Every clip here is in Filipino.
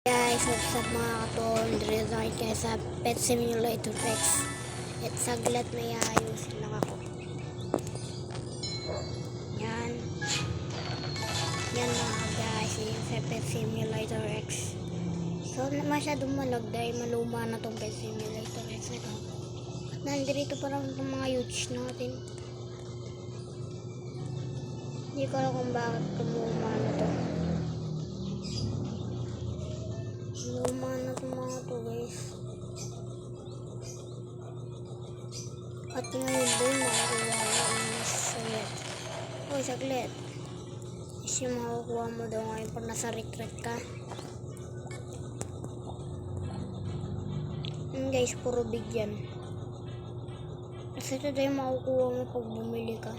Guys, what's up mga katol? Dito tayo kayo sa Pet Simulator X. At saglit may ayusin lang ako. Yan. Yan mga guys, yung sa Pet Simulator X. So, masyadong malag dahil maluma na tong Pet Simulator X na to. At nandito pa lang itong mga huge natin. Hindi ko alam kung bakit lumuma na to. Luma na itong mga to guys. At ngayon doon makakuha mo yung sayet. Uy, saglit. Is yung makakuha mo daw ngayon pag nasa retreat ka. Guys, puro bigyan. Kasi ito daw yung makukuha mo pag bumili ka.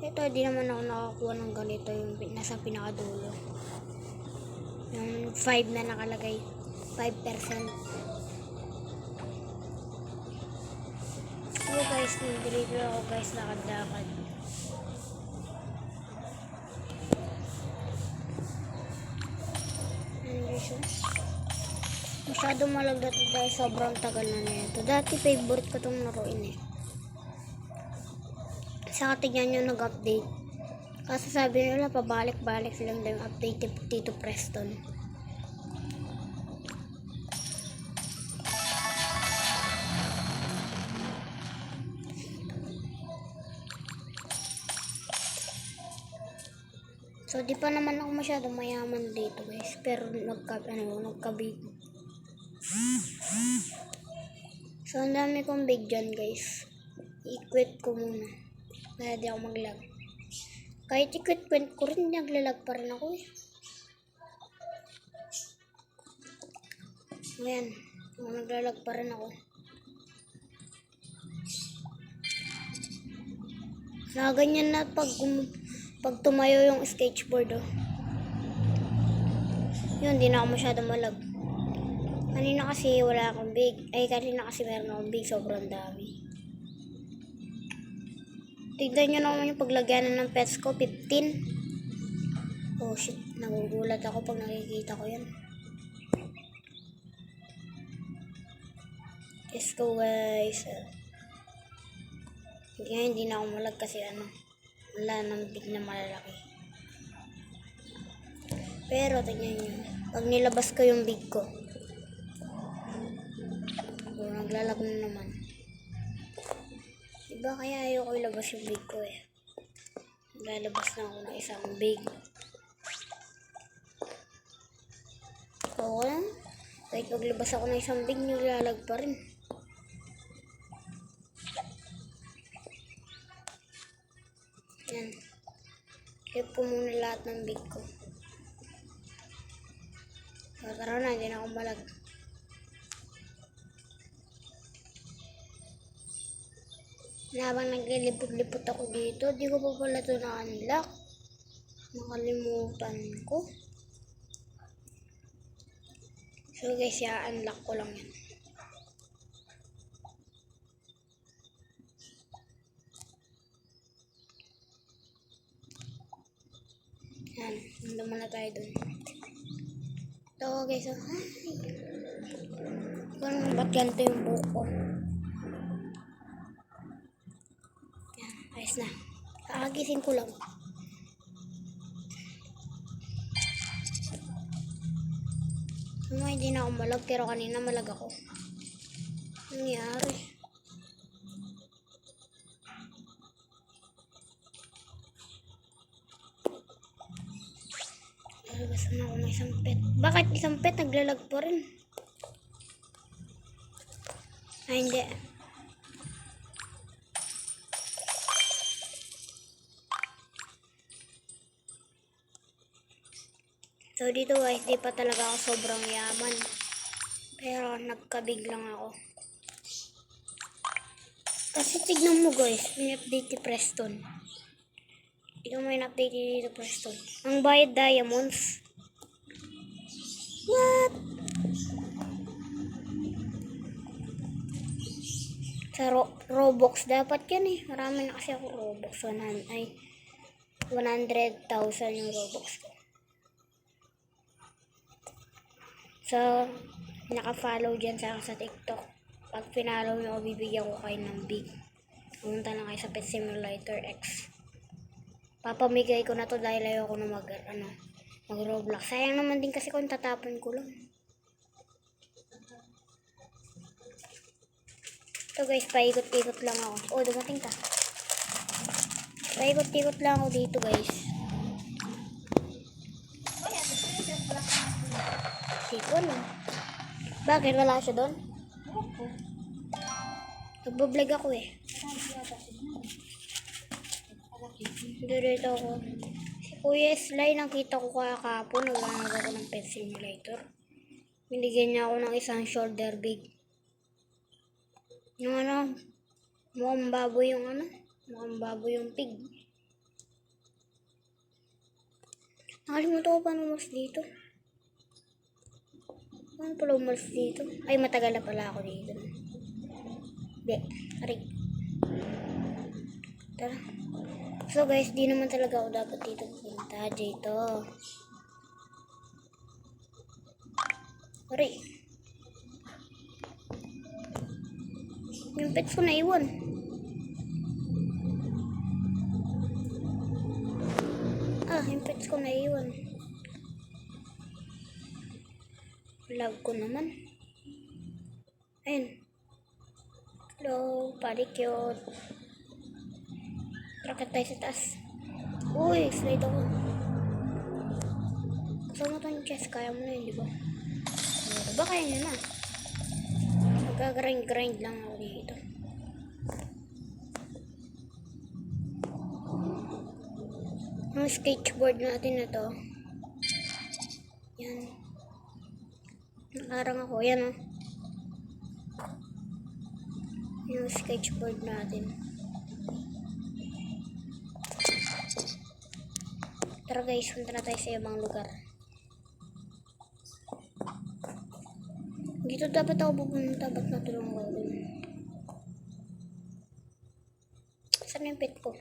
Ito, di naman ako nakakuha ng ganito yung nasa pinakadulo. Yung 5 na nakalagay. 5%. So guys, nandito ako guys lakad-lakad. Masyadong malagdat dahil sobrang tagal na nito. Dati favorite ko itong laruin eh. Saka tignan nyo nag-update. Kasi sabi nila pabalik-balik silang yung update Tito Preston. So di pa naman ako masyadong mayaman dito guys. Pero nagka-big. So ang dami kong big dyan guys. I-quit ko muna. Kaya di ako mag-lag. Kahit i-quit ko rin, naglalag pa rin ako eh. Ayan. Naglalag pa rin ako. Nakaganyan na pag tumayo yung skateboard oh. Yun, di na ako masyado malag. Kanina kasi wala akong big. Ay, kanina kasi meron akong big. Sobrang dami. Tignan nyo naman yung paglagyanan ng pets ko. 15. Oh shit. Nagugulat ako pag nakikita ko yan. Let's go guys. Hindi na ako malag kasi wala nang big na malalaki. Pero tignan nyo. Pag nilabas ko yung big ko. Naglalag na naman. Diba kaya ayoko ilabas yung big ko eh. Lalabas na ako ng isang big. Oo lang. Kahit maglabas ako ng isang big, nilalag pa rin. Yan. Keep ko muna lahat ng big ko. So, tara na, hindi na ako malag. Habang naglilipot-lipot ako dito, di ko pa pala ito na-unlock. Nakalimutan ko. So guys, i-unlock ko lang yan. Yan, naman na tayo dun. Ito guys, parang ba't ganito yung buhok ko? Ayos na. Kakagising ko lang. Hindi na ako malag, pero kanina malag ako. Nangyari. Nalabas na ako ng isang pet. Bakit isang pet naglalag pa rin? Ay, hindi. So dito guys, di pa talaga ako sobrang yaman. Pero nagkabig lang ako. Kasi tignan mo guys, may update ni Preston. Ito may update dito Preston. Ang bayad diamonds. What? Sa Robux dapat yan eh. Marami na kasi ako Robux. 100,000 yung Robux ko. So, naka-follow dyan sa akin sa TikTok. Pag pinalaw nyo ako, bibigyan ko kayo ng big. Pumunta lang kayo sa Pet Simulator X. Papamigay ko na to dahil ayoko na mag-Roblox. Sayang naman din kasi kung tatapon ko lang. Ito guys, paikot-ikot lang ako. Oh, dumating ka. Paikot-ikot lang ako dito guys. Dito lang. Bakit? Wala siya doon? Nagbablog ako eh. Dito ako. Si Kuya Sly, nakita ko kahapon. Naglanag ako ng Pet Simulator. Binigyan niya ako ng isang shoulder big. Yung mukhang baboy yung mukhang baboy yung pig. Nakalimutan ko paano umalis dito. Paano pala umalis dito? Ay, matagal na pala ako dito. Hindi, aray. Tara. So guys, di naman talaga ako dapat dito pupunta. Dito. Aray. Yung pets ko naiwan. Yung pets ko naiwan. Lag ko naman. Ayun. Hello, padikyot. Rakit tayo sa taas. Uy, slide ako. Kasama tayong chest. Kaya mo na yun, di ba? Diba kaya nyo na? Magka-grind lang ako dito. Ang skateboard natin na to. Yan. Nakarang ako. Yan o. Yung skateboard natin. Tara guys, punta na tayo sa ibang lugar. Dito dapat ako pupunta. Ba't natulong ako dun? Saan yung pet ko?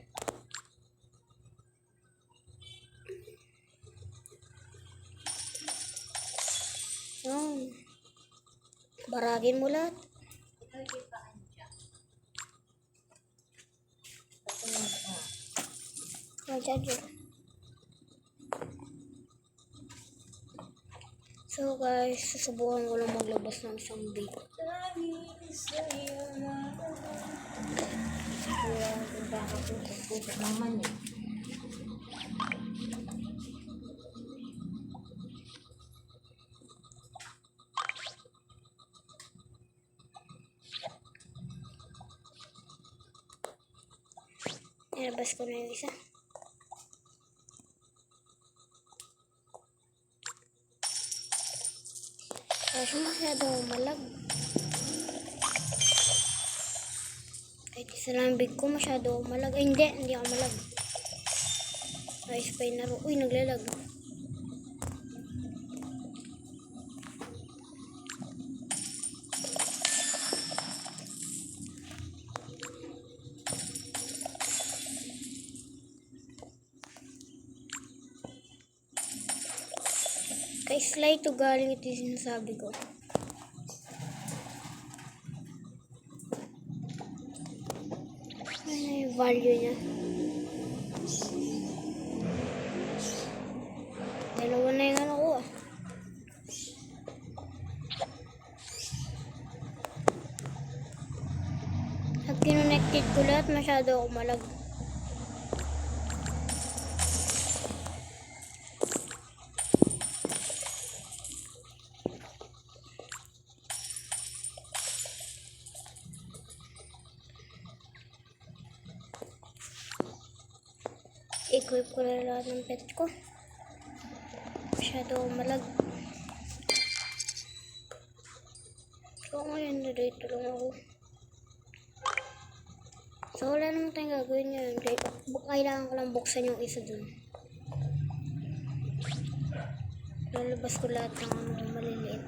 Yan. Baragin mo lahat. Charger. So guys, susubukan ko lang maglabas ng isang bait. Nilabas ko na yung isa. Kasi masyadong malag. Kahit isa lang big ko, masyadong malag. Ay, hindi ako malag. Ayos pa yung laro. Uy, naglalag. Kay Sly to galing ito yung sinasabi ko. Ano yung value niya? Dalawa na yung ano ko ah. Pag kinonected ko lahat, masyado ako malag. Equip ko na lahat ng pet ko. Masyado malag. So ngayon, dito lang ako. So wala naman tayong gagawin ngayon. Kailangan ko lang buksan yung isa dun. Lalabas ko lahat ng maliliit.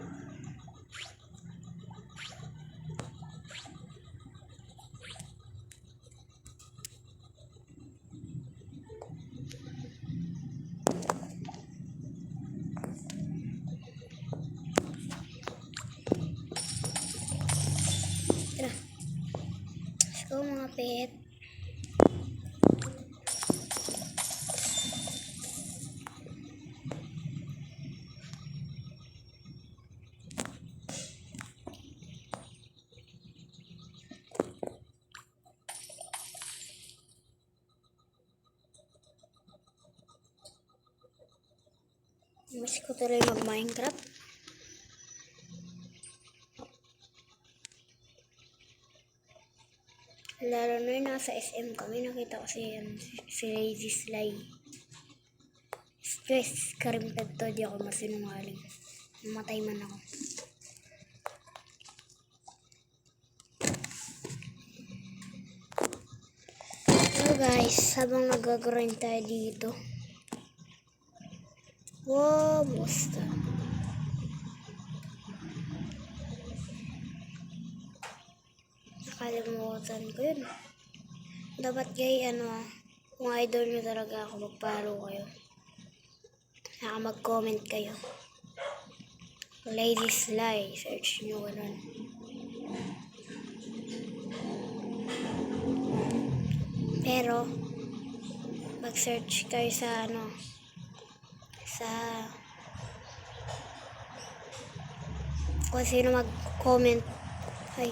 Kapit. Mas ko tuloy mag-Minecraft. Lalo na yung nasa SM kami, nakita ko si Lazy Sly. Stress, karimped to, di ako masinungaling. Namatay man ako. So guys, habang nag-grind tayo dito. Wow, basta. Nakalimutan ko yun. Dapat kung idol nyo talaga ako, mag-follow kayo. Saka mag-comment kayo. Lazy Sly, search nyo ganun. Pero, mag-search kayo sa kung sino mag-comment. Ay,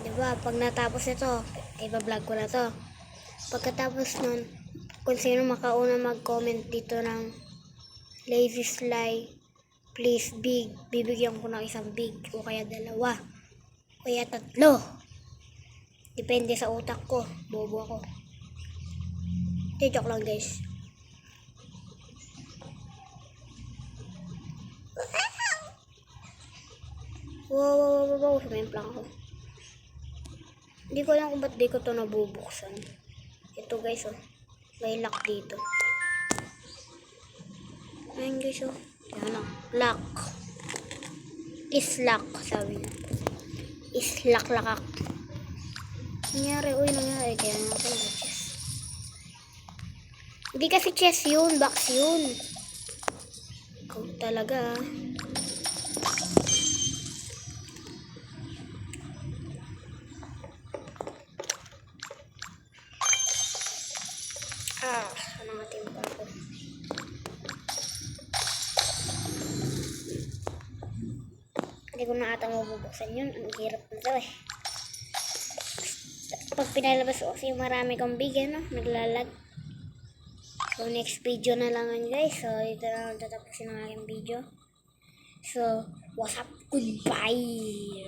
diba, pag natapos ito, iba-vlog ko na to. Pagkatapos nun, kung sino makauna mag-comment dito ng Lazy Sly, please big, bibigyan ko ng isang big, o kaya dalawa, o kaya tatlo. Depende sa utak ko, bobo ako. Joke lang guys. Wow, sumimplang ako. Hindi ko alam kung ba't di ko ito nabubuksan. Ito guys, oh. May lock dito. Ayun guys, oh. Yan, oh. Lock. Is-lock, sabi niya. Is-lock-lakak. Nangyari. Kaya nga ako nag-chess. Hindi kasi chess yun, box yun. Ikaw talaga, ano nga timpa ko. Hindi ko na ata mabubuksan yun. Ang hirap nito eh. Pag pinalabas ko kasi marami kong big, naglalag. So, next video na lang yun guys. So, ito na lang tatapusin ang aking video. So, what's up? Goodbye!